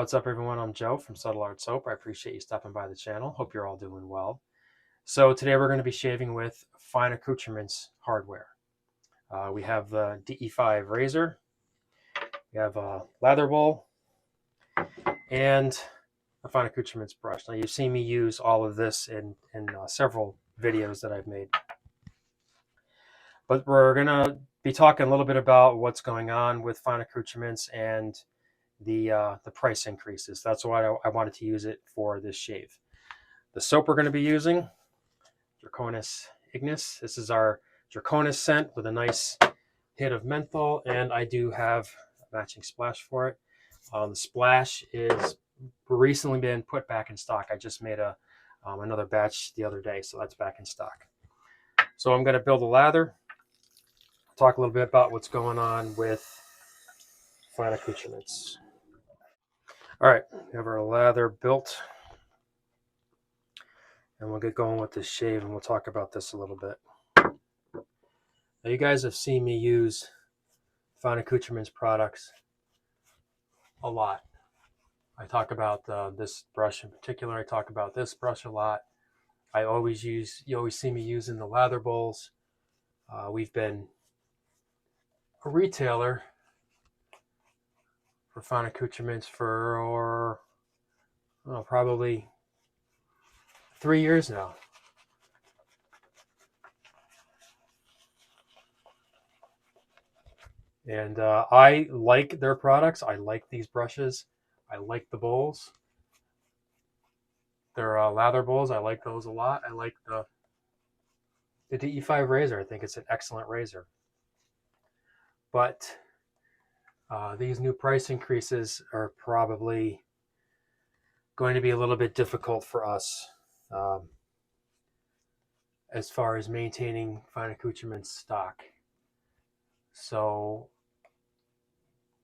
What's up, everyone? I'm Joe from Subtle Art Soap. I appreciate you stopping by the channel. Hope you're all doing well. So today we're going to be shaving with Fine Accoutrements hardware. We have the DE5 razor, we have a lather bowl, and a Fine Accoutrements brush. Now you've seen me use all of this in several videos that I've made. But we're going to be talking a little bit about what's going on with Fine Accoutrements and the price increases. That's why I wanted to use it for this shave. The soap we're going to be using, Draconis Ignis. This is our Draconis scent with a nice hit of menthol, and I do have a matching splash for it. The splash is recently been put back in stock. I just made another batch the other day, so that's back in stock. So I'm going to build a lather, talk a little bit about what's going on with Fine Accoutrements. All right, we have our lather built, and we'll get going with this shave, and we'll talk about this a little bit. Now, you guys have seen me use Fine Accoutrements products a lot. I talk about this brush in particular. I talk about this brush a lot. You always see me using the lather bowls. We've been a retailer for Fine Accoutrements for probably 3 years now. And I like their products. I like these brushes. I like the bowls. Their lather bowls, I like those a lot. I like the DE5 razor. I think it's an excellent razor. But these new price increases are probably going to be a little bit difficult for us as far as maintaining Fine Accoutrements stock. So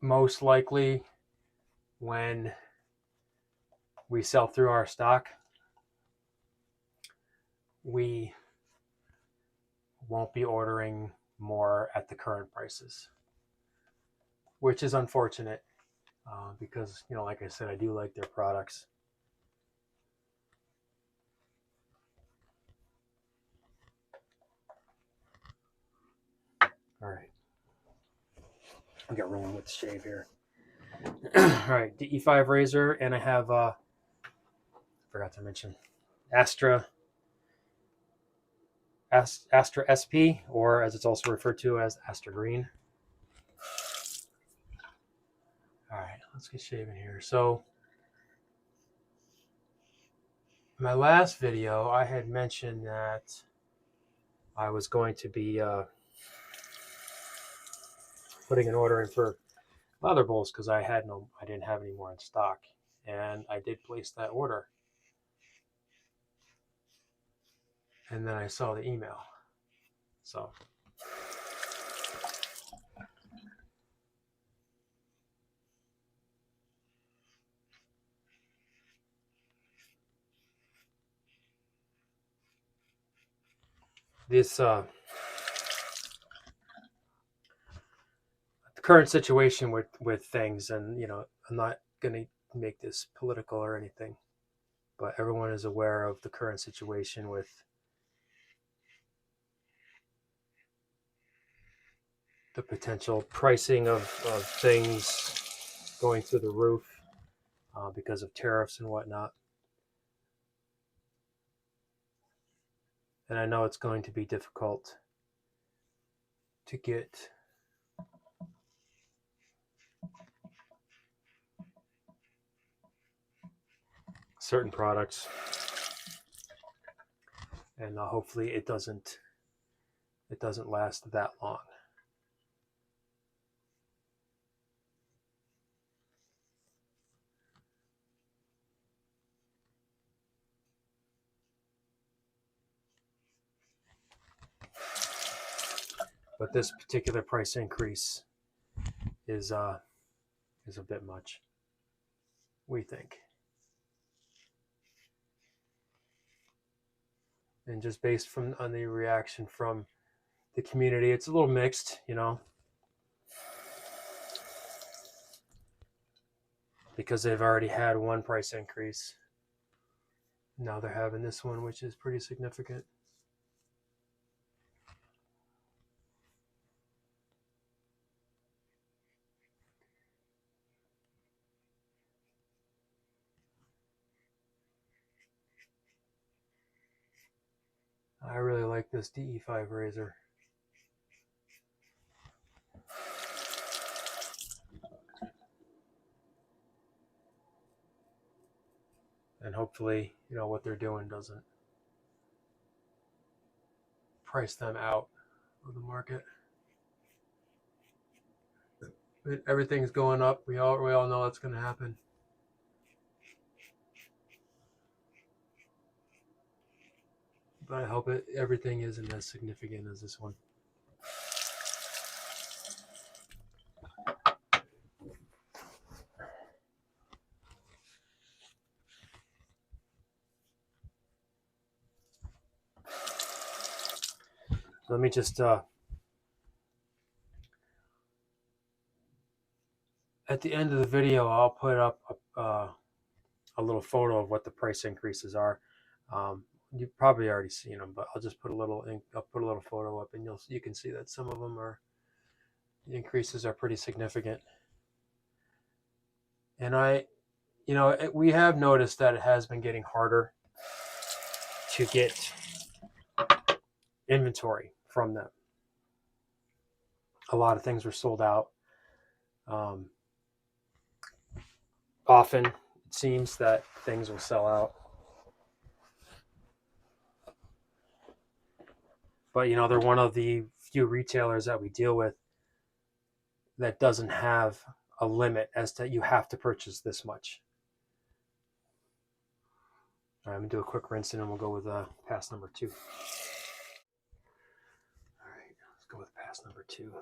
most likely when we sell through our stock, we won't be ordering more at the current prices, which is unfortunate because, like I said, I do like their products. All right, I'll get rolling with the shave here. All right, DE5 razor, and I have forgot to mention Astra SP, or as it's also referred to as Astra Green. All right, let's get shaving here. So in my last video, I had mentioned that I was going to be putting an order in for lather bowls because I didn't have any more in stock, and I did place that order. And then I saw the email. So this the current situation with things, and I'm not going to make this political or anything, but everyone is aware of the current situation with the potential pricing of things going through the roof because of tariffs and whatnot. And I know it's going to be difficult to get certain products, and hopefully it doesn't last that long. But this particular price increase is a bit much, we think. And just based on the reaction from the community, it's a little mixed, because they've already had one price increase. Now they're having this one, which is pretty significant. I really like this DE5 razor. And hopefully, what they're doing doesn't price them out of the market. But everything's going up. We all know that's going to happen. But I hope everything isn't as significant as this one. Let me just at the end of the video, I'll put up a little photo of what the price increases are. You've probably already seen them, but I'll just put a little photo up, and you can see that some of them the increases are pretty significant. And we have noticed that it has been getting harder to get inventory from them. A lot of things were sold out. Often it seems that things will sell out. But they're one of the few retailers that we deal with that doesn't have a limit as to you have to purchase this much. All right, I'm gonna do a quick rinse and then we'll go with pass number 2. All right, let's go with pass number 2.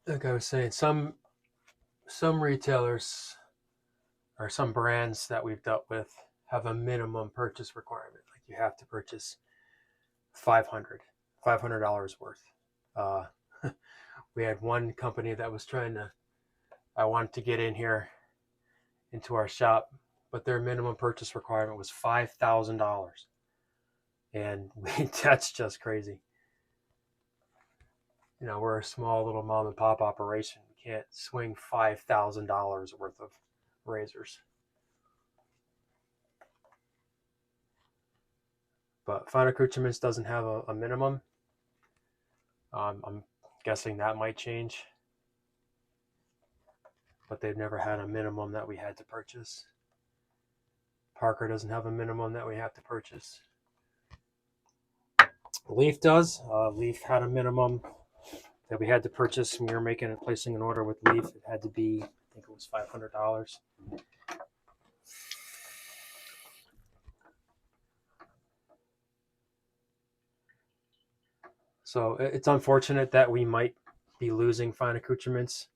Like I was saying, some retailers or some brands that we've dealt with have a minimum purchase requirement. Like you have to purchase $500 worth. We had one company that was I wanted to get in here into our shop, but their minimum purchase requirement was $5,000. And that's just crazy. We're a small little mom and pop operation. We can't swing $5,000 worth of razors. But Fine Accoutrements doesn't have a minimum. I'm guessing that might change. But they've never had a minimum that we had to purchase. Parker doesn't have a minimum that we have to purchase. Leaf does. Leaf had a minimum that we had to purchase when we were placing an order with Leaf. It had to be, I think it was $500. So it's unfortunate that we might be losing Fine Accoutrements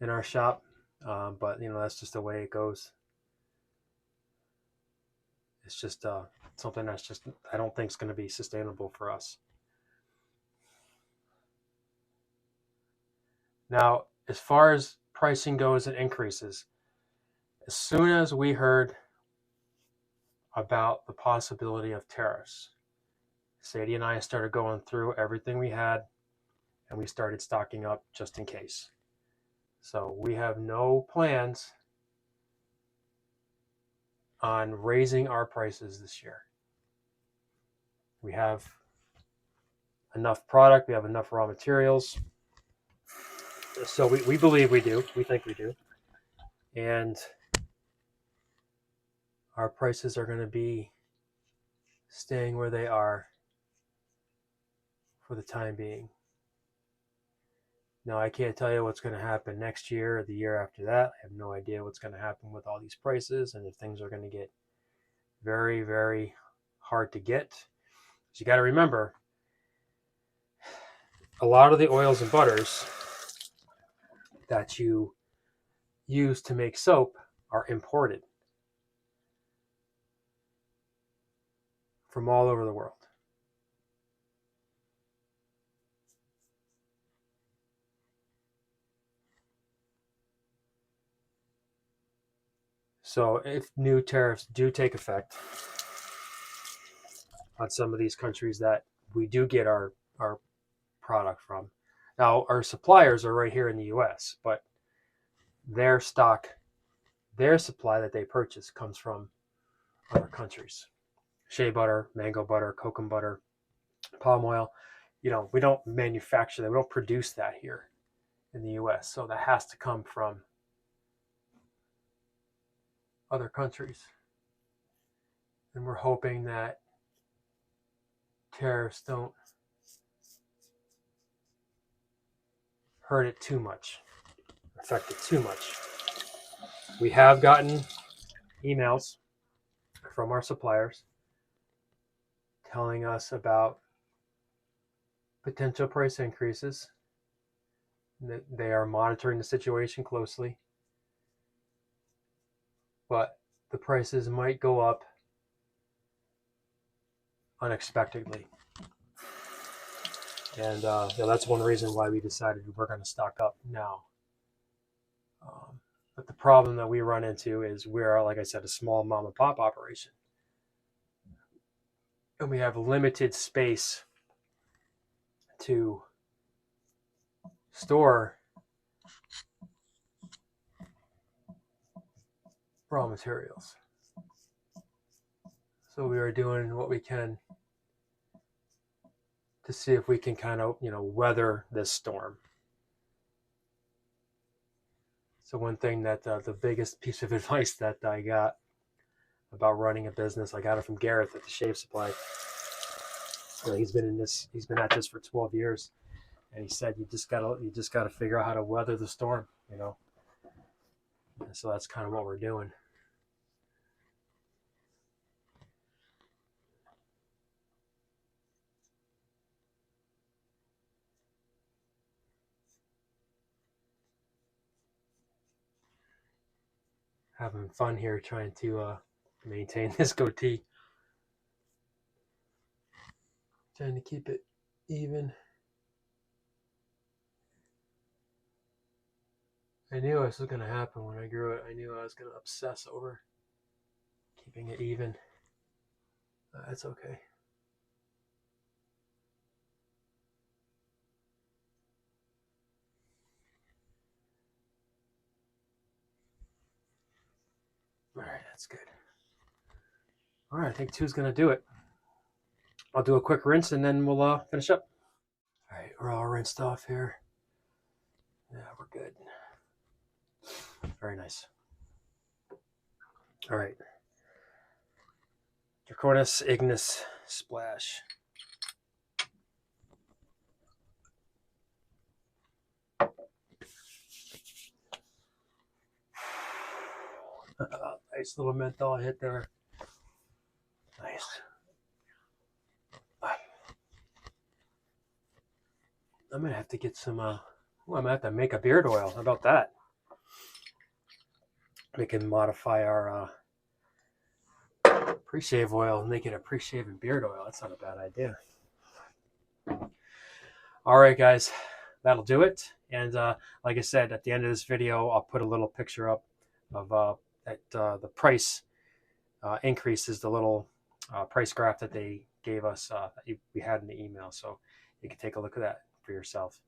in our shop, but that's just the way it goes. It's just something that's just I don't think is going to be sustainable for us. Now, as far as pricing goes and increases, as soon as we heard about the possibility of tariffs, Sadie and I started going through everything we had, and we started stocking up just in case. So we have no plans on raising our prices this year. We have enough product, we have enough raw materials. So we believe we do. We think we do. And our prices are going to be staying where they are for the time being. Now, I can't tell you what's going to happen next year or the year after that. I have no idea what's going to happen with all these prices and if things are going to get very, very hard to get. So you got to remember, a lot of the oils and butters that you use to make soap are imported from all over the world. So if new tariffs do take effect on some of these countries that we do get our product from, now our suppliers are right here in the US, but their stock, their supply that they purchase comes from other countries. Shea butter, mango butter, cocoa butter, palm oil. We don't manufacture that. We don't produce that here in the US. So that has to come from other countries. And we're hoping that tariffs don't hurt it too much, affect it too much. We have gotten emails from our suppliers telling us about potential price increases. They are monitoring the situation closely, but the prices might go up unexpectedly. And that's one reason why we decided we're going to stock up now. But the problem that we run into is we're, like I said, a small mom and pop operation. And we have limited space to store raw materials. So we are doing what we can to see if we can kind of, weather this storm. So one thing that the biggest piece of advice that I got about running a business, I got it from Gareth at the Shave Supply. He's been at this for 12 years, and he said you just gotta figure out how to weather the storm, And so that's kind of what we're doing. Having fun here trying to maintain this goatee. Trying to keep it even. I knew this was going to happen when I grew it. I knew I was going to obsess over keeping it even. That's okay. All right, that's good. All right, I think 2's going to do it. I'll do a quick rinse and then we'll finish up. All right, we're all rinsed off here. Yeah, we're good. Very nice. All right. Draconis Ignis Splash. Nice little menthol hit there. Nice. I'm gonna have to get some. I'm gonna have to make a beard oil. How about that? We can modify our pre-shave oil and make it a pre-shave and beard oil. That's not a bad idea. All right, guys, that'll do it. And like I said, at the end of this video, I'll put a little picture up of the price increases, the little price graph that they gave us that we had in the email. So you can take a look at that for yourself.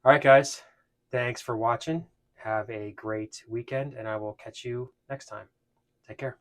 All right, guys, thanks for watching. Have a great weekend, and I will catch you next time. Take care.